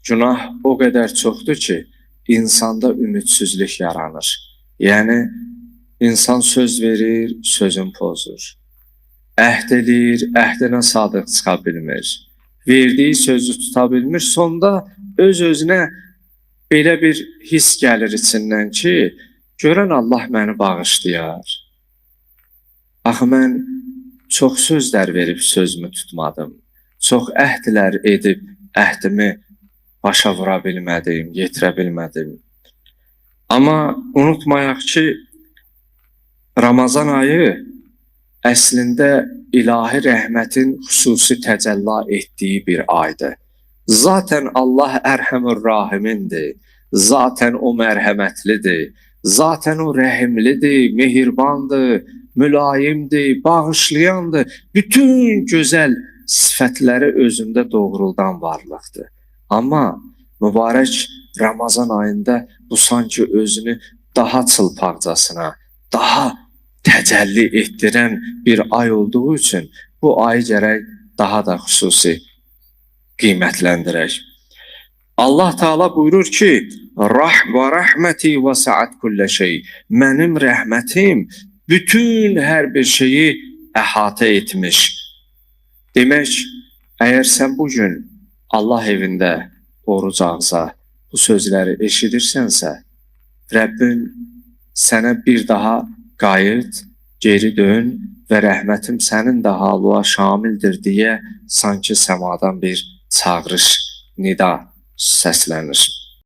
Günah o qədər çoxdur ki, insanda ümidsizlik yaranır. Yəni, insan söz verir, sözün pozur. Əhd edir, əhdinə sadıq çıxa bilmir. Verdiyi sözü tuta bilmir. Sonda öz-özünə belə bir his gəlir içindən ki, görən Allah məni bağışlayar. Axı, mən çox sözlər verib sözümü tutmadım. Çox əhdlər edib əhdimi başa vura bilmədim, yetirə bilmədim. Amma unutmayaq ki, Ramazan ayı əslində ilahi rəhmətin xüsusi təcəlla etdiyi bir aydır. Zaten Allah ərhəmur rahimindir, zaten o mərhəmətlidir, zaten o rəhimlidir, mehribandır, mülayimdir, bağışlayandır. Bütün gözəl sifətləri özündə doğruldan varlıqdır. Amma mübarək Ramazan ayında bu sanki özünü daha çılpaqcasına, daha təcəlli etdirən bir ay olduğu üçün bu ayı gərək daha da xüsusi qiymətləndirək. Allah Teala buyurur ki, və rəhməti vəsəət kullə şey. Mənim rəhmətim bütün hər bir şeyi əhatə etmiş. Demək, əgər sən bugün Allah evində oruc ağza bu sözləri eşidirsənsə, Rəbbin sənə bir daha qayıt, geri dön və rəhmətim sənin də halına şamildir deyə sanki səmadan bir çağırış, nida səslənir.